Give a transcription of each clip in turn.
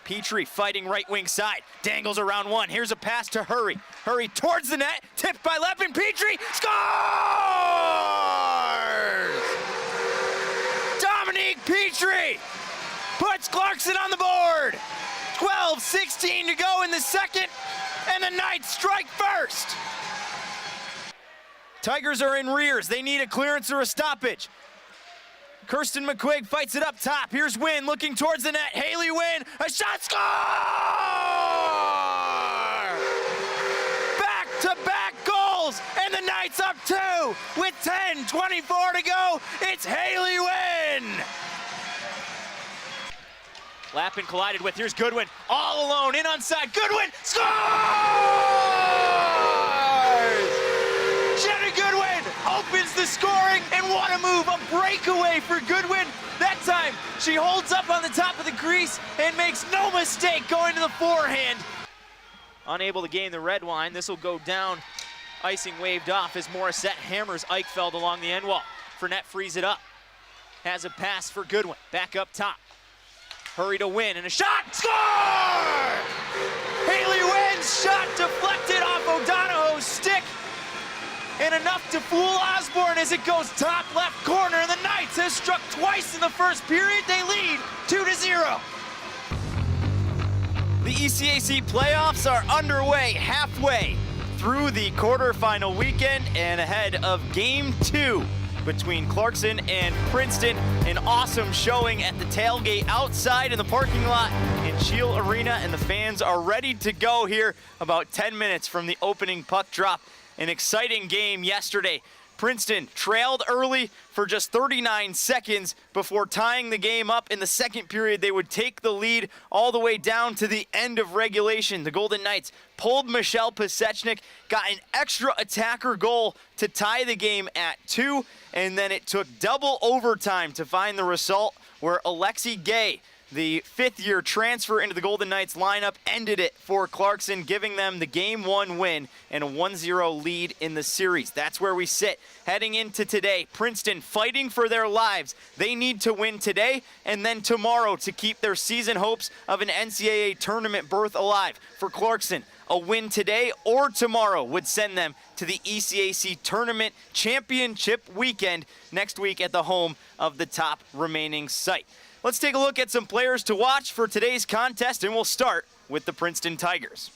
Petrie fighting right wing side, dangles around one. Here's a pass to Hurry. Hurry towards the net, tipped by Leppin. Petrie scores! Dominique Petrie puts Clarkson on the board. 12:16 to go in the second, and the Knights strike first. Tigers are in rears. They need a clearance or a stoppage. Kirsten McQuigg fights it up top. Here's Wynn looking towards the net. Haley Wynn, a shot, score! Back-to-back goals, and the Knights up 2 with 10:24 to go. It's Haley Wynn. Lappin collided with, here's Goodwin, all alone, in onside. Goodwin scores! Jenna Goodwin opens the scoring, and what a move, a breakaway for Goodwin. That time, she holds up on the top of the crease and makes no mistake going to the forehand. Unable to gain the red line, this will go down. Icing waved off as Morissette hammers Eichfeld along the end wall. Fournette frees it up. Has a pass for Goodwin, back up top. Hurry to Win, and a shot, score! Haley Wynn's shot deflected off O'Donoghue's stick, and enough to fool Osborne as it goes top left corner, and the Knights have struck twice in the first period. They lead 2-0. The ECAC playoffs are underway, halfway through the quarterfinal weekend and ahead of Game 2 between Clarkson and Princeton. An awesome showing at the tailgate outside in the parking lot in Shield Arena, and the fans are ready to go here about 10 minutes from the opening puck drop. An exciting game yesterday. Princeton trailed early for just 39 seconds before tying the game up. In the second period, they would take the lead all the way down to the end of regulation. The Golden Knights pulled Michelle Pasechnik, got an extra attacker goal to tie the game at 2, and then it took double overtime to find the result where Alexi Gay, the fifth-year transfer into the Golden Knights lineup, ended it for Clarkson, giving them the Game 1 win and a 1-0 lead in the series. That's where we sit heading into today. Princeton fighting for their lives. They need to win today and then tomorrow to keep their season hopes of an NCAA tournament berth alive. For Clarkson, a win today or tomorrow would send them to the ECAC Tournament Championship weekend next week at the home of the top remaining site. Let's take a look at some players to watch for today's contest, and we'll start with the Princeton Tigers.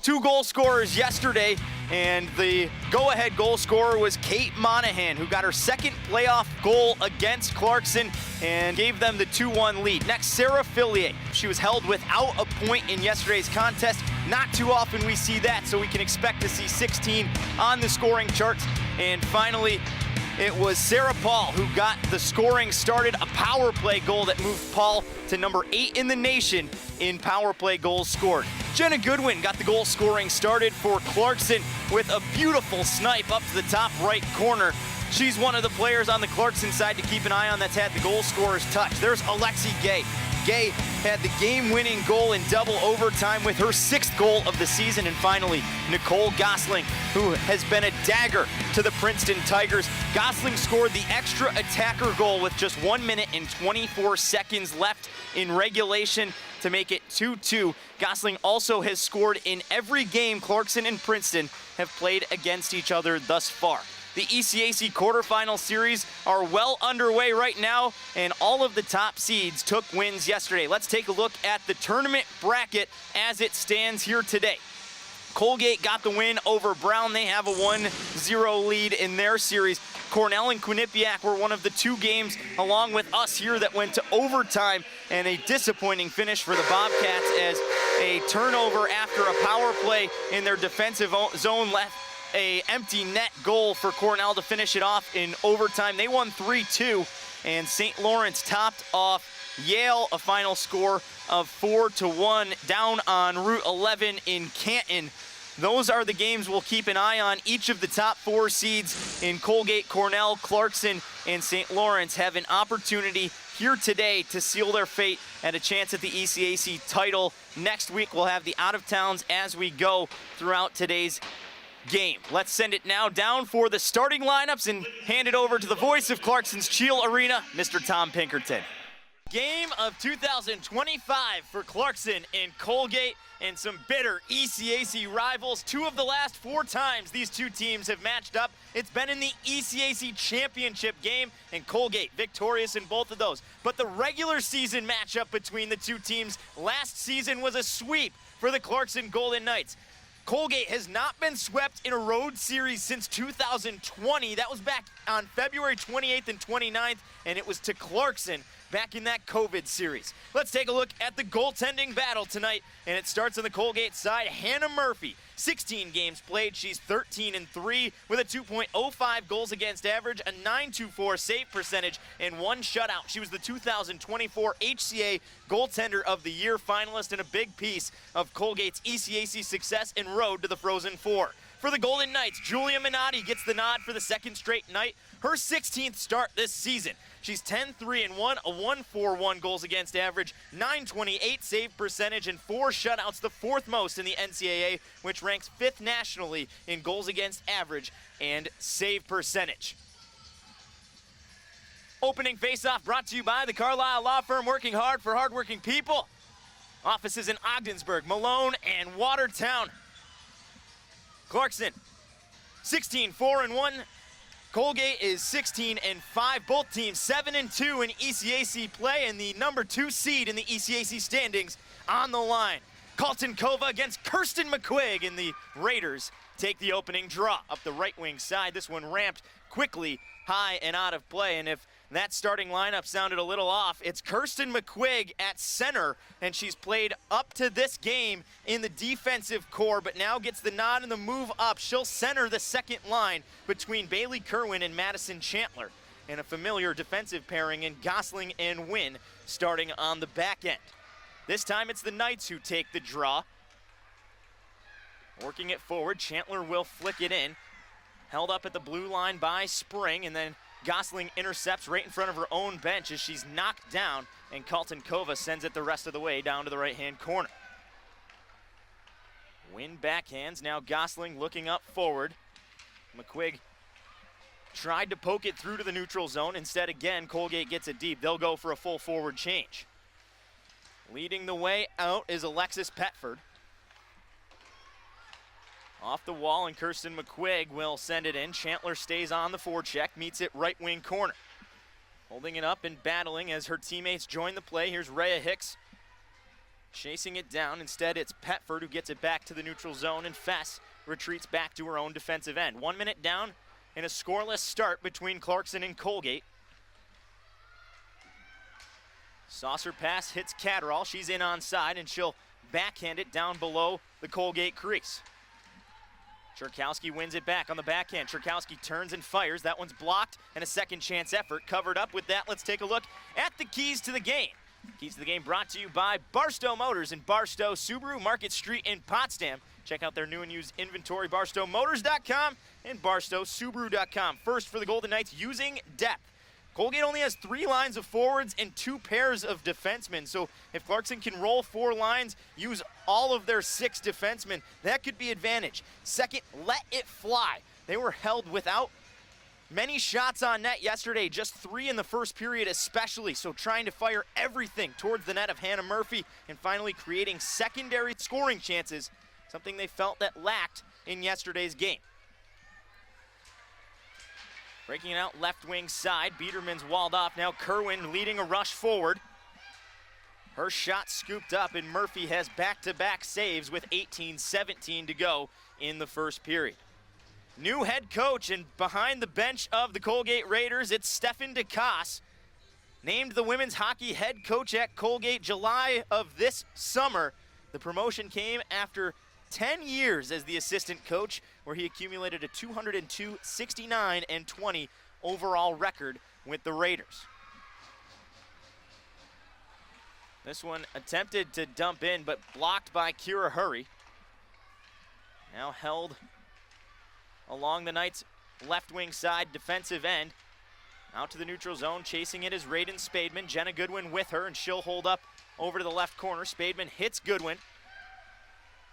2 goal scorers yesterday, and the go-ahead goal scorer was Kate Monahan, who got her second playoff goal against Clarkson and gave them the 2-1 lead. Next, Sarah Fillier. She was held without a point in yesterday's contest. Not too often we see that, so we can expect to see 16 on the scoring charts. And finally, it was Sarah Paul who got the scoring started, a power play goal that moved Paul to number 8 in the nation in power play goals scored. Jenna Goodwin got the goal scoring started for Clarkson with a beautiful snipe up to the top right corner. She's one of the players on the Clarkson side to keep an eye on that's had the goal scorer's touch. There's Alexi Gay. Gay had the game-winning goal in double overtime with her 6th goal of the season. And finally, Nicole Gosling, who has been a dagger to the Princeton Tigers. Gosling scored the extra attacker goal with just 1 minute and 24 seconds left in regulation to make it 2-2. Gosling also has scored in every game Clarkson and Princeton have played against each other thus far. The ECAC quarterfinal series are well underway right now, and all of the top seeds took wins yesterday. Let's take a look at the tournament bracket as it stands here today. Colgate got the win over Brown. They have a 1-0 lead in their series. Cornell and Quinnipiac were one of the 2 games, along with us here, that went to overtime, and a disappointing finish for the Bobcats as a turnover after a power play in their defensive zone left a empty net goal for Cornell to finish it off in overtime. They won 3-2, and St. Lawrence topped off Yale, a final score of 4-1 down on Route 11 in Canton. Those are the games we'll keep an eye on. Each of the top 4 seeds in Colgate, Cornell, Clarkson, and St. Lawrence have an opportunity here today to seal their fate at a chance at the ECAC title. Next week, we'll have the out-of-towns as we go throughout today's game. Let's send it now down for the starting lineups and hand it over to the voice of Clarkson's Shield Arena, Mr. Tom Pinkerton. game of 2025 for Clarkson and Colgate, and some bitter ECAC rivals. 2 of the last 4 times these 2 teams have matched up, it's been in the ECAC championship game, and Colgate victorious in both of those. But the regular season matchup between the 2 teams last season was a sweep for the Clarkson Golden Knights. Colgate has not been swept in a road series since 2020. That was back on February 28th and 29th, and it was to Clarkson back in that COVID series. Let's take a look at the goaltending battle tonight, and it starts on the Colgate side. Hannah Murphy, 16 games played. She's 13-3 with a 2.05 goals against average, a .924 save percentage, and 1 shutout. She was the 2024 HCA Goaltender of the Year finalist and a big piece of Colgate's ECAC success and road to the Frozen Four. For the Golden Knights, Julia Minotti gets the nod for the 2nd straight night, her 16th start this season. She's 10-3-1, a .141 goals against average, .928 save percentage, and 4 shutouts, the 4th most in the NCAA, which ranks 5th nationally in goals against average and save percentage. Opening faceoff brought to you by the Carlisle Law Firm, working hard for hardworking people. Offices in Ogdensburg, Malone, and Watertown. Clarkson, 16-4-1. Colgate is 16-5. Both teams 7-2 in ECAC play, and the number 2 seed in the ECAC standings on the line. Colton Kova against Kirsten McQuigg, and the Raiders take the opening draw up the right wing side. This one ramped quickly high and out of play, and if that starting lineup sounded a little off, it's Kirsten McQuigg at center, and she's played up to this game in the defensive core, but now gets the nod and the move up. She'll center the second line between Bailey Kerwin and Madison Chandler, and a familiar defensive pairing in Gosling and Wynn starting on the back end. This time it's the Knights who take the draw. Working it forward, Chandler will flick it in. Held up at the blue line by Spring, and then Gosling intercepts right in front of her own bench as she's knocked down, and Colton Kova sends it the rest of the way down to the right-hand corner. Wynn backhands, now Gosling looking up forward. McQuigg tried to poke it through to the neutral zone. Instead, again, Colgate gets it deep. They'll go for a full forward change. Leading the way out is Alexis Petford. Off the wall, and Kirsten McQuigg will send it in. Chandler stays on the forecheck, meets it right wing corner. Holding it up and battling as her teammates join the play. Here's Rhea Hicks chasing it down. Instead, it's Petford who gets it back to the neutral zone, and Fess retreats back to her own defensive end. 1 minute down and a scoreless start between Clarkson and Colgate. Saucer pass hits Catterall. She's in onside, and she'll backhand it down below the Colgate crease. Cherkowski wins it back on the backhand. Cherkowski turns and fires. That one's blocked, and a second chance effort covered up. With that, let's take a look at the keys to the game. Keys to the game brought to you by Barstow Motors and Barstow Subaru, Market Street in Potsdam. Check out their new and used inventory, barstowmotors.com and barstowsubaru.com. First for the Golden Knights, using depth. Colgate only has 3 lines of forwards and 2 pairs of defensemen. So if Clarkson can roll 4 lines, use all of their 6 defensemen, that could be advantage. Second, let it fly. They were held without many shots on net yesterday, just 3 in the first period especially. So trying to fire everything towards the net of Hannah Murphy and finally creating secondary scoring chances, something they felt that lacked in yesterday's game. Breaking it out left wing side, Biederman's walled off. Now Kerwin leading a rush forward. Her shot scooped up, and Murphy has back-to-back saves with 18-17 to go in the first period. New head coach, and behind the bench of the Colgate Raiders, it's Stefan DeCosse. Named the women's hockey head coach at Colgate July of this summer. The promotion came after 10 years as the assistant coach, where he accumulated a 202, 69, and 20 overall record with the Raiders. This one attempted to dump in, but blocked by Kira Hurry. Now held along the Knights' left wing side defensive end. Out to the neutral zone, chasing it is Raiden Spademan. Jenna Goodwin with her, and she'll hold up over to the left corner. Spademan hits Goodwin.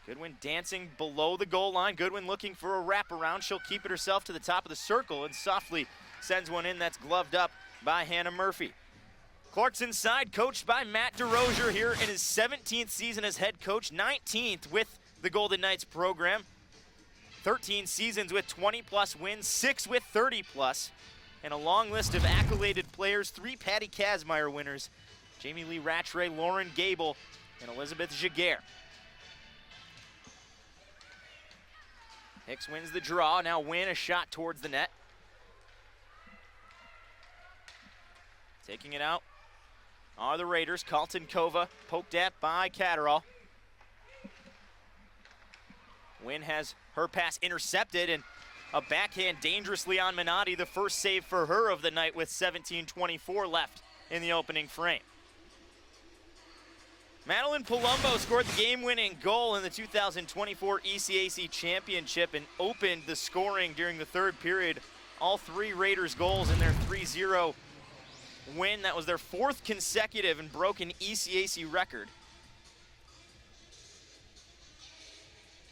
Goodwin dancing below the goal line. Goodwin looking for a wraparound. She'll keep it herself to the top of the circle and softly sends one in that's gloved up by Hannah Murphy. Clarkson's side, coached by Matt DeRozier here in his 17th season as head coach, 19th with the Golden Knights program. 13 seasons with 20-plus wins, 6 with 30-plus, and a long list of accoladed players, 3 Patty Kazmaier winners, Jamie Lee Rattray, Lauren Gable, and Elizabeth Jaguar. Hicks wins the draw, now Wynn a shot towards the net. Taking it out are the Raiders. Colton Kova poked at by Catterall. Wynn has her pass intercepted and a backhand dangerously on Minotti, the first save for her of the night with 17:24 left in the opening frame. Madeline Palumbo scored the game-winning goal in the 2024 ECAC Championship and opened the scoring during the third period. All 3 Raiders goals in their 3-0 win. That was their 4th consecutive and broke an ECAC record.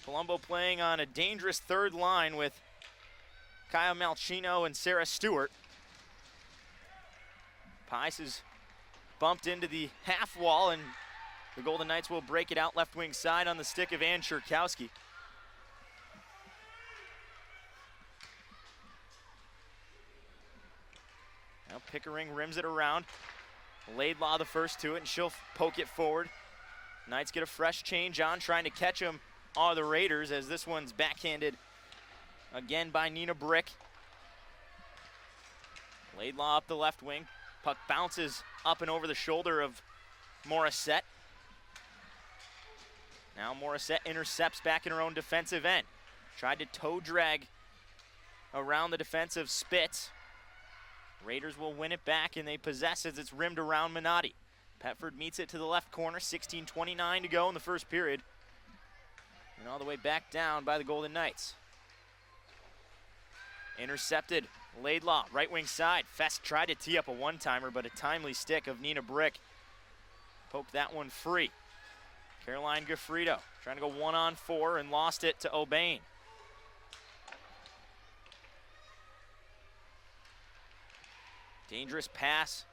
Palumbo playing on a dangerous third line with Kaya Malchino and Sarah Stewart. Pice is bumped into the half wall and the Golden Knights will break it out left wing side on the stick of Ann Shurkowski. Now Pickering rims it around. Laidlaw the first to it, and she'll poke it forward. Knights get a fresh change on, trying to catch them are the Raiders, as this one's backhanded again by Nina Brick. Laidlaw up the left wing. Puck bounces up and over the shoulder of Morissette. Now Morissette intercepts back in her own defensive end. Tried to toe drag around the defensive Spitz. Raiders will win it back, and they possess as it's rimmed around Minotti. Petford meets it to the left corner, 16:29 to go in the first period. And all the way back down by the Golden Knights. Intercepted, Laidlaw, right wing side. Fest tried to tee up a one-timer, but a timely stick of Nina Brick poked that one free. Caroline Gaffredo trying to go 1-on-4 and lost it to O'Bain. Dangerous pass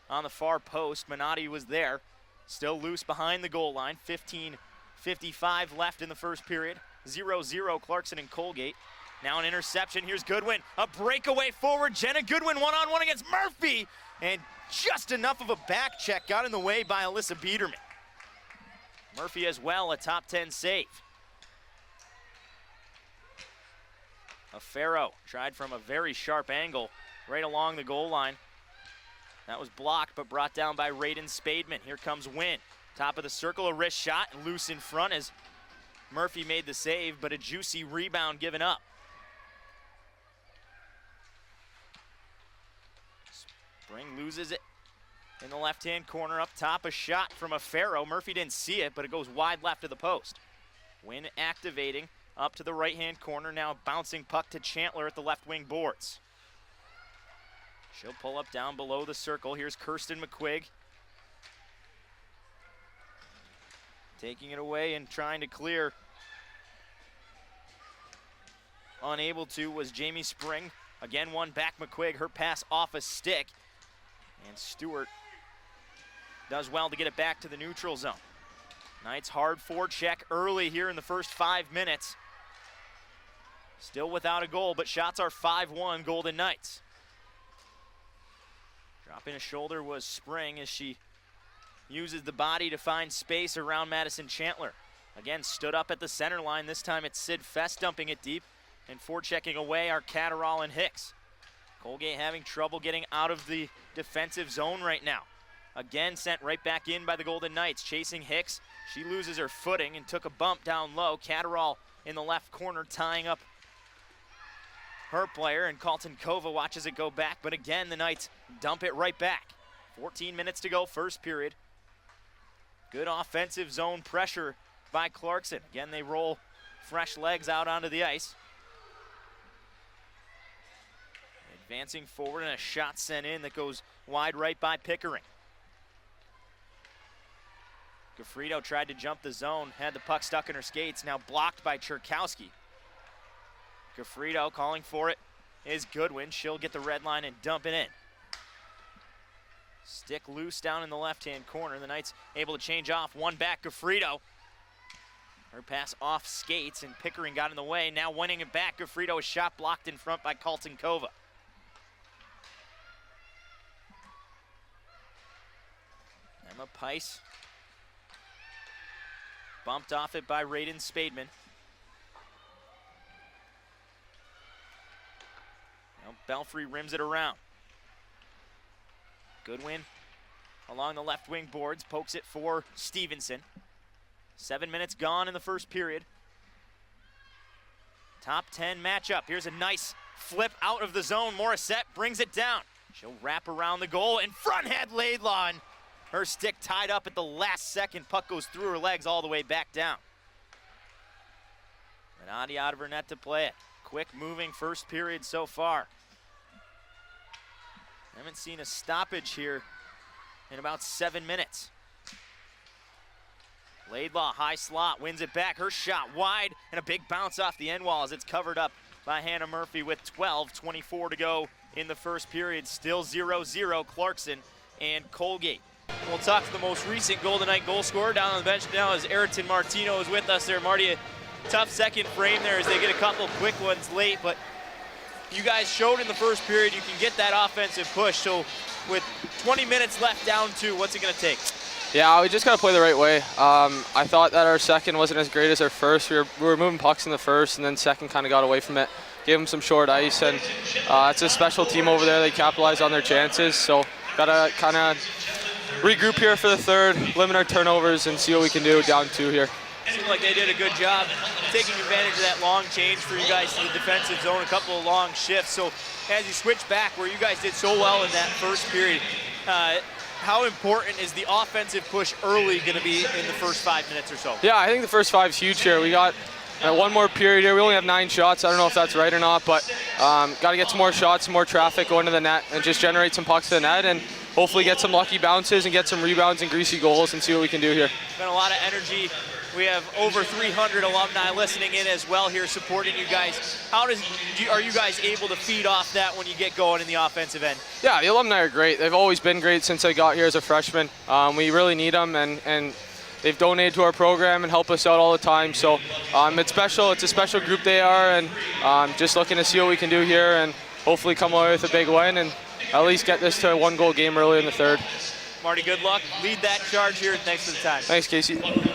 on the far post. Minotti was there. Still loose behind the goal line. 15:55 left in the first period. 0-0 Clarkson and Colgate. Now an interception. Here's Goodwin. A breakaway forward. Jenna Goodwin 1-on-1 against Murphy. And just enough of a back check got in the way by Alyssa Biederman. Murphy as well, a top 10 save. A Farrow tried from a very sharp angle right along the goal line. That was blocked, but brought down by Raiden Spademan. Here comes Wynn. Top of the circle, a wrist shot, loose in front as Murphy made the save, but a juicy rebound given up. Spring loses it in the left-hand corner up top. A shot from a Farrow. Murphy didn't see it, but it goes wide left of the post. Wynn activating up to the right-hand corner. Now bouncing puck to Chantler at the left wing boards. She'll pull up down below the circle. Here's Kirsten McQuigg. Taking it away and trying to clear. Unable to was Jamie Spring. Again, one back McQuigg. Her pass off a stick. And Stewart does well to get it back to the neutral zone. Knights hard forecheck early here in the first 5 minutes. Still without a goal, but shots are 5-1 Golden Knights. Dropping a shoulder was Spring as she uses the body to find space around Madison Chantler. Again, stood up at the center line. This time it's Sid Fest dumping it deep, and forechecking away are Catterall and Hicks. Colgate having trouble getting out of the defensive zone right now. Again, sent right back in by the Golden Knights, chasing Hicks. She loses her footing and took a bump down low. Catterall in the left corner tying up her player, and Colton Kova watches it go back, but again, the Knights dump it right back. 14 minutes to go, first period. Good offensive zone pressure by Clarkson. Again, they roll fresh legs out onto the ice. Advancing forward, and a shot sent in that goes wide right by Pickering. Gaffredo tried to jump the zone, had the puck stuck in her skates, now blocked by Churkowski. Gaffredo calling for it is Goodwin. She'll get the red line and dump it in. Stick loose down in the left-hand corner. The Knights able to change off. One back, Gafrito. Her pass off skates, and Pickering got in the way. Now winning it back, Gafrito, a shot blocked in front by Colton Kova. Emma Pice bumped off it by Raiden Spademan. Now Belfry rims it around. Goodwin along the left wing boards, pokes it for Stevenson. 7 minutes gone in the first period. Top 10 matchup. Here's a nice flip out of the zone. Morissette brings it down. She'll wrap around the goal. In front had Laidlaw. Her stick tied up at the last second. Puck goes through her legs all the way back down. Renati out of her net to play it. Quick moving first period so far. Haven't seen a stoppage here in about 7 minutes. Laidlaw, high slot, wins it back. Her shot wide, and a big bounce off the end wall as it's covered up by Hannah Murphy with 12:24 to go in the first period. Still 0-0, Clarkson and Colgate. We'll talk to the most recent Golden Knight goal scorer down on the bench now as Ayrton Martino is with us there. Marty, a tough second frame there as they get a couple quick ones late, but you guys showed in the first period you can get that offensive push. So with 20 minutes left down 2, what's it going to take? Yeah, we just got to play the right way. I thought that our second wasn't as great as our first. We were moving pucks in the first, and then second kind of got away from it. Gave them some short ice, and it's a special team over there. They capitalized on their chances, so got to kind of regroup here for the third, limit our turnovers, and see what we can do down 2 here. Seemed like they did a good job taking advantage of that long change for you guys to the defensive zone, a couple of long shifts. So as you switch back, where you guys did so well in that first period, how important is the offensive push early going to be in the first 5 minutes or so? Yeah, I think the first 5 is huge here. We got one more period here. We only have 9 shots. I don't know if that's right or not, but got to get some more shots, some more traffic going to the net, and just generate some pucks to the net, and hopefully get some lucky bounces and get some rebounds and greasy goals and see what we can do here. Been a lot of energy. We have over 300 alumni listening in as well here supporting you guys. Are you guys able to feed off that when you get going in the offensive end? Yeah, the alumni are great. They've always been great since I got here as a freshman. We really need them, and they've donated to our program and help us out all the time. So it's special. It's a special group they are, and just looking to see what we can do here and hopefully come away with a big win and at least get this to a 1-goal game early in the third. Marty, good luck. Lead that charge here. Thanks for the time. Thanks, Casey.